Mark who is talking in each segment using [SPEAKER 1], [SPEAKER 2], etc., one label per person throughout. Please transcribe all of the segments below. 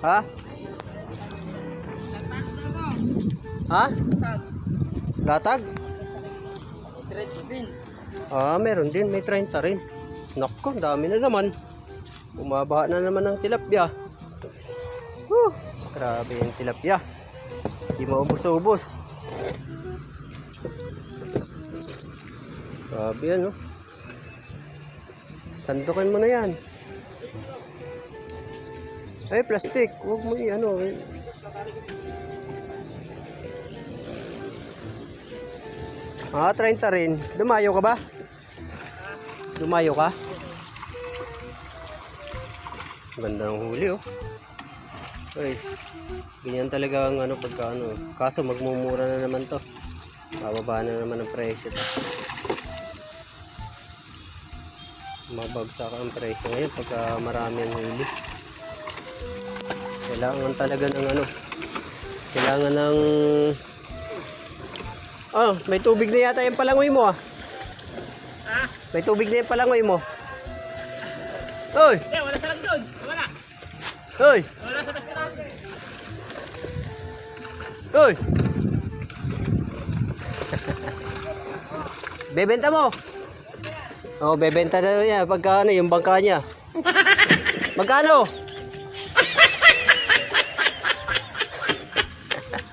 [SPEAKER 1] Ha? Ha? Latag? Ah, meron din. May 30 rin. Naku, dami na naman. Bumaba na naman ang tilapia. Grabe yung tilapia. Hindi maubos-ubos. Grabe yan, no? Sandukan mo na yan. Ay, plastic. Huwag mo i-ano. Ah, 30 rin. Dumayo ka ba? Dumayo ka? Ganda ng huli, oh. Guys, ganyan talaga ang ano pagka ano. Kaso magmumura na naman to. Bababa na naman ang presyo. Mabagsak ang presyo ngayon pagka marami ang huli. Kailangan talaga ng ano. Kailangan ng... Oh, may tubig na yata yung palangoy mo, ah. Ha? May tubig na yung palangoy mo. Hoy!
[SPEAKER 2] Wala sa lang doon. Wala.
[SPEAKER 1] Hoy!
[SPEAKER 2] Wala sa restaurant.
[SPEAKER 1] Hoy! Bebenta mo? Oh, bebenta na niya pagka ano, yung bangka niya. Magkano?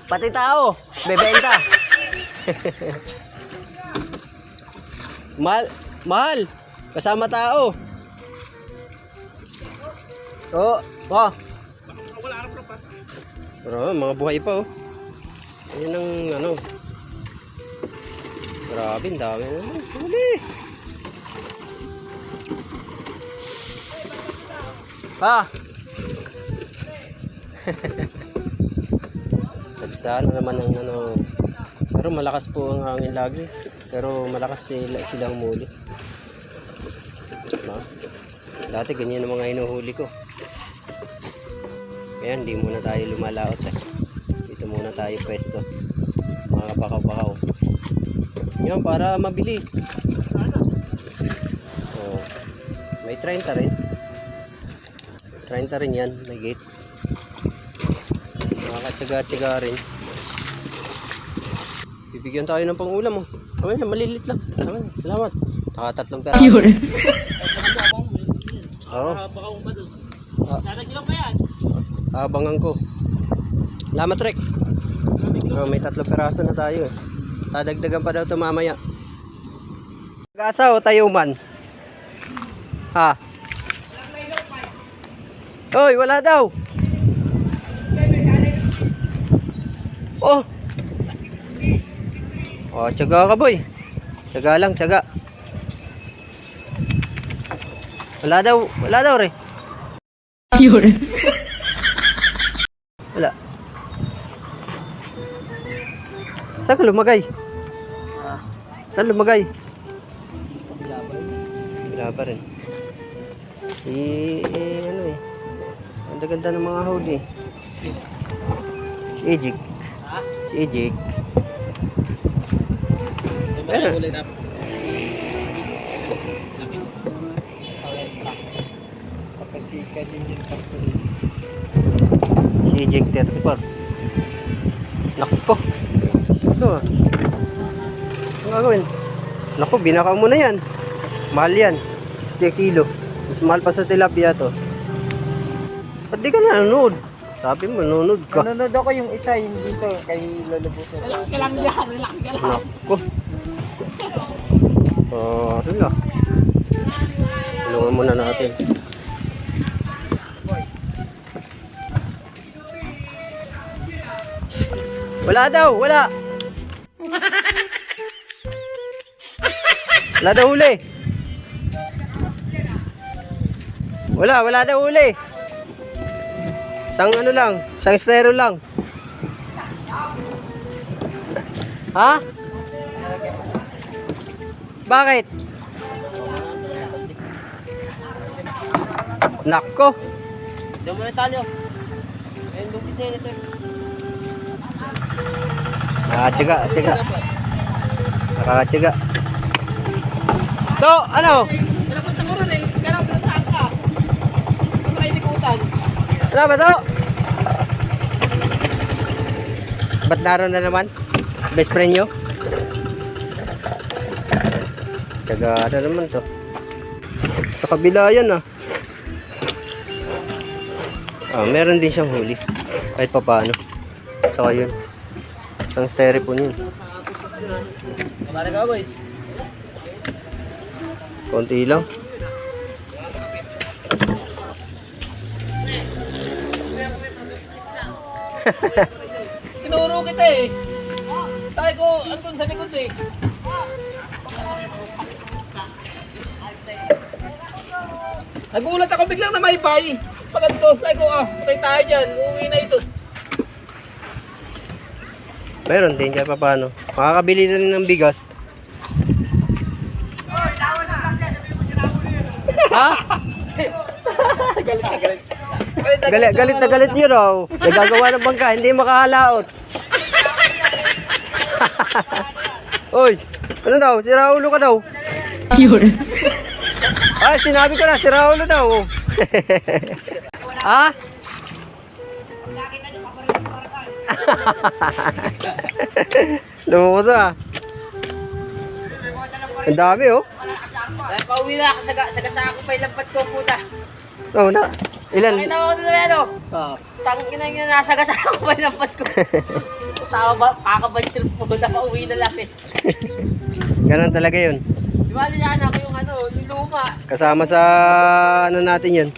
[SPEAKER 1] Pati tao, bebenta. Mahal. Kasama tao. Oh, oh.
[SPEAKER 2] Wala arap pa.
[SPEAKER 1] Pero mga buhay pa, oh. Ayun ang ano. Grabe, ang dami naman. Huli. Ha? Tagsaan naman ang ano. Pero malakas po ang hangin lagi. Pero malakas sila humuli. No? Dati ganyan ang mga hinuhuli ko. Kaya hindi muna tayo lumalaot, eh. Dito muna tayo pwesto. Mga bakaw-bakaw. Yan, para mabilis. Oh, may 30 rin. 30 rin yan. May gate. Makakatsaga-tsaga rin. Bibigyan tayo ng pang-ulam, oh. Ayan, malilit lang. Ayan, salamat. Nakatatlong pera. Oo.
[SPEAKER 2] Bakaw ba doon? Dadagdagan pa yan.
[SPEAKER 1] Abangan ko. Salamat, Rek. Oh, may 3 peraso na tayo, eh. Tadagdagan pa daw ito mamaya. Gasa o tayuman? Ha? Hoy, wala daw. Oh. Oh, tiyaga ka, boy. Tiyaga lang, tiyaga. Wala daw, Re.
[SPEAKER 3] Yun.
[SPEAKER 1] Wala. Saan ka lumagay? Saan lumagay? Bila pa rin. Ano eh. Ang ganda ng mga huli. Si Ejik. Si Ejik. Pero kapasikan din yung kapatid. Si Ejik 34. Nakpo. Ito, ah. Ang gagawin? Naku, binaka mo na yan. Mahal yan. 60 kilo. Mas mahal pa sa tilapia to. Ba't di ka nanonood? Sabi mo, nanonood ka.
[SPEAKER 4] Nanonood ako yung isa, hindi to, kay Lolo Buto.
[SPEAKER 2] Relax ka lang dyan. Relax ka lang.
[SPEAKER 1] Naku. Sorry lang. Tulungan muna natin. Wala daw, wala. Wala daw huli. Wala daw huli. Sang ano lang, sang estero lang. Ha? Bakit? Nako.
[SPEAKER 2] Diyan mo na talyo. Ayun, lupit na yun ito.
[SPEAKER 1] Nakatsaga. Nakakatsaga. So, ano?
[SPEAKER 2] Kailangan sa mura na eh. Kailangan sa saan ka. Kung may likutan.
[SPEAKER 1] Ano ba to? Ba't naroon na naman? Best friend nyo? Tsaga na naman to. Sa kabila yan ah. Ah, meron din siyang huli. Kahit pa paano. Saka yun. Isang styrofoam yun.
[SPEAKER 2] Kamara ka, boy.
[SPEAKER 1] Konti lang.
[SPEAKER 2] Tinuro kita eh. Sabi ko, andun sa likod eh. Nagulat ako biglang na may bay. Pagkat ko, sabi ko, patay tayo dyan. Uuwi na ito.
[SPEAKER 1] Meron din kahit pa paano. Makakabili na rin ng bigas. Ha?
[SPEAKER 2] Galit na galit.
[SPEAKER 1] Galit na galit yun raw. Nagagawa ng bangka, hindi makahalaot. Oy, ano daw? Sira ulo ka daw.
[SPEAKER 3] Yun.
[SPEAKER 1] Ay, sinabi ko na, sira ulo daw. Ha? Lumukot ah. Ang dami oh.
[SPEAKER 2] Dahil pauwi na ako sa gasa ako pa ilampat ko puta.
[SPEAKER 1] Oo na. Ilan?
[SPEAKER 2] Nakita mo ko doon na ano? Tangina nyo nasa gasa ako pa ilampat ko. Tama ba? Kakabantil po na pauwi na lang eh.
[SPEAKER 1] Ganun talaga yun.
[SPEAKER 2] Di ba niyan ako yung ano, yung luma.
[SPEAKER 1] Kasama sa ano natin yun.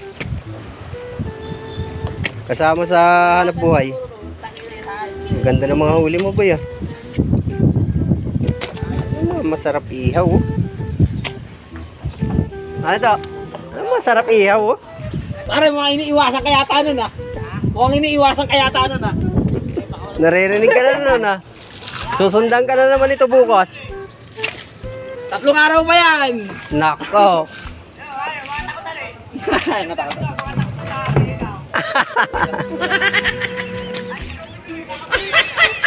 [SPEAKER 1] Kasama sa hanap buhay. Ang ganda ng mga huli mo ba ya? Masarap ihaw oh. Ano to? Ano masarap ihaw oh?
[SPEAKER 2] Pare, mga iniiwasan kayata nun ah. Mukhang iniiwasan kayata nun ah.
[SPEAKER 1] Naririnig ka na nun ah. Susundan ka na naman ito bukas.
[SPEAKER 2] 3 araw pa yan.
[SPEAKER 1] Nako.
[SPEAKER 2] Natakot.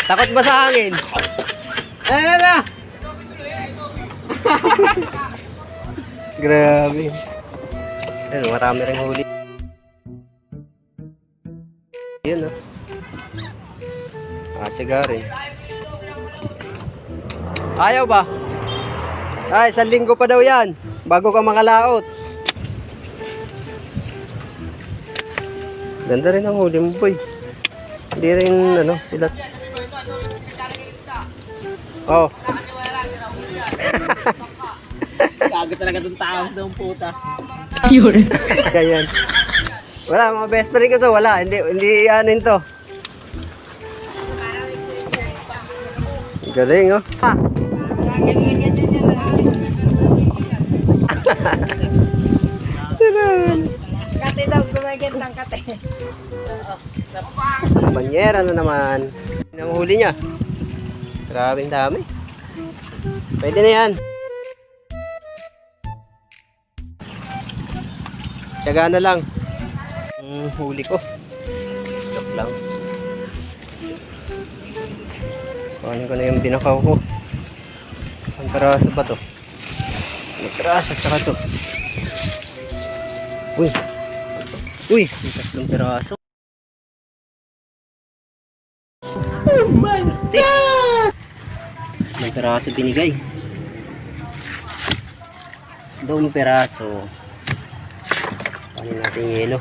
[SPEAKER 1] Takot ba sa hangin?
[SPEAKER 2] Na.
[SPEAKER 1] Grabe. Ayun, marami ring huli. Yun oh. Tiga rin. Ayaw ba? Ay, 1 linggo pa daw yan. Bago ka makalaot. Ganda rin ang huli mo boy. Hindi rin ano, silat. Oh.
[SPEAKER 2] Gago talaga itong tao ng puta.
[SPEAKER 3] Yun.
[SPEAKER 1] Ganyan. Wala, mga best friend ko to. Wala, hindi anin to. Galing oh.
[SPEAKER 4] Kate daw, gumagit ng kate.
[SPEAKER 1] Isang banyera na naman. Ang huli niya. Grabing dami. Pwede na yan. Tiyaga na lang. Huli ko. Joke lang. Kuhanin ko na yung binakaw ko. Ang peraso ba to? Ang peraso tsaka to. Uy. Uy, may 3 peraso. Oh my God! May peraso binigay. 2 peraso. Kuhanin natin yung yelo.